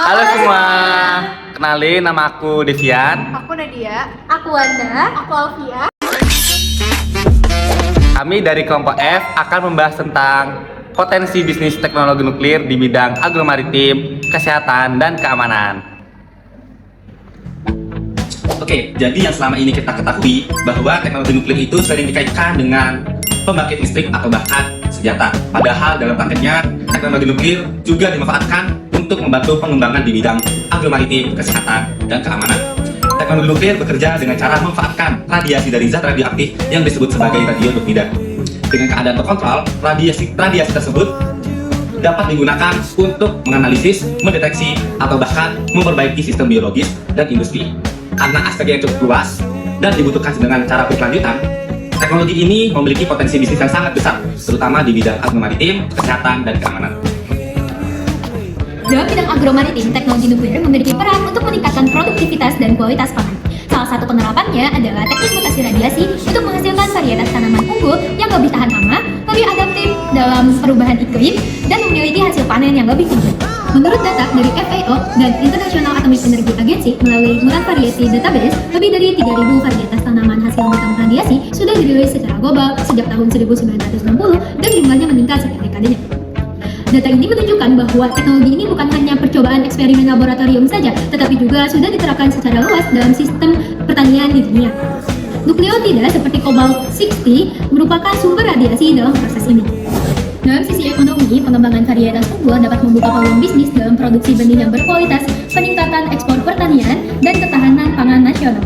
Halo semua, kenalin nama aku Devian. Aku Nadia. Aku Wanda. Aku Alfia. Kami dari kelompok F akan membahas tentang potensi bisnis teknologi nuklir di bidang agromaritim, kesehatan, dan keamanan. Oke, jadi yang selama ini kita ketahui bahwa teknologi nuklir itu sering dikaitkan dengan pembangkit listrik atau bahkan senjata. Padahal dalam prakteknya, teknologi nuklir juga dimanfaatkan untuk membantu pengembangan di bidang agromaritim, kesehatan, dan keamanan. Teknologi nuklir bekerja dengan cara memanfaatkan radiasi dari zat radioaktif yang disebut sebagai radionuklida. Dengan keadaan terkontrol, radiasi tersebut dapat digunakan untuk menganalisis, mendeteksi, atau bahkan memperbaiki sistem biologis dan industri. Karena aspeknya yang cukup luas dan dibutuhkan dengan cara berkelanjutan, teknologi ini memiliki potensi bisnis yang sangat besar, terutama di bidang agromaritim, kesehatan, dan keamanan. Dalam bidang agromaritim, teknologi nuklir memiliki peran untuk meningkatkan produktivitas dan kualitas pangan. Salah satu penerapannya adalah teknik mutasi radiasi untuk menghasilkan varietas tanaman unggul yang lebih tahan hama, lebih adaptif dalam perubahan iklim, dan memiliki hasil panen yang lebih tinggi. Menurut data dari FAO dan International Atomic Energy Agency melalui Mutant Variety Database, lebih dari 3.000 varietas tanaman hasil mutan radiasi sudah dirilis secara global sejak tahun 1960 dan jumlahnya meningkat setiap dekadenya. Data ini menunjukkan bahwa teknologi ini bukan hanya percobaan eksperimen laboratorium saja, tetapi juga sudah diterapkan secara luas dalam sistem pertanian di dunia. Nukleotida seperti cobalt-60 merupakan sumber radiasi dalam proses ini. Dalam sisi ekonomi, pengembangan varietas unggul dapat membuka peluang bisnis dalam produksi benih yang berkualitas, peningkatan ekspor pertanian, dan ketahanan pangan nasional.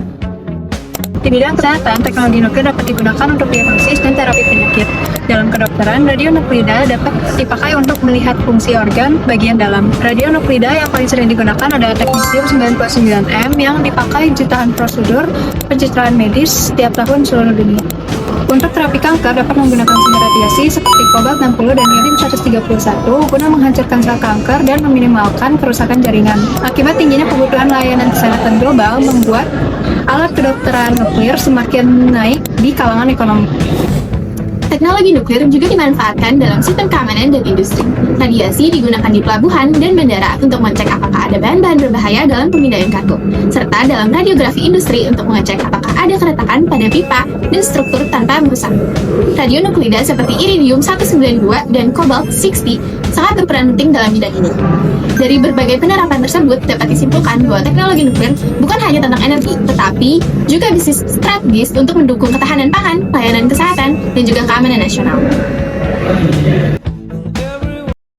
Di bidang kesehatan, teknologi nuklir dapat digunakan untuk diagnosis dan terapi penyakit. Dalam kedokteran, radionuklida dapat dipakai untuk melihat fungsi organ bagian dalam. Radionuklida yang paling sering digunakan adalah teknisium 99M yang dipakai jutaan prosedur pencitraan medis setiap tahun di seluruh dunia. Untuk terapi kanker dapat menggunakan sumber radiasi seperti kobalt-60 dan iodin-131 guna menghancurkan sel kanker dan meminimalkan kerusakan jaringan. Akibat tingginya kebutuhan layanan kesehatan global membuat alat kedokteran nuklir semakin naik di kalangan ekonomi. Teknologi nuklir juga dimanfaatkan dalam sistem keamanan dan industri. Radiasi digunakan di pelabuhan dan bandara untuk mengecek apakah ada bahan-bahan berbahaya dalam pemindaian kargo, serta dalam radiografi industri untuk mengecek apakah ada keretakan pada pipa dan struktur tanpa merusak. Radionuklida seperti iridium-192 dan cobalt-60 sangat berperan penting dalam bidang ini. Dari berbagai penerapan tersebut dapat disimpulkan bahwa teknologi nuklir bukan hanya tentang energi, tetapi juga bisnis strategis untuk mendukung ketahanan pangan, layanan kesehatan, dan juga keamanan nasional.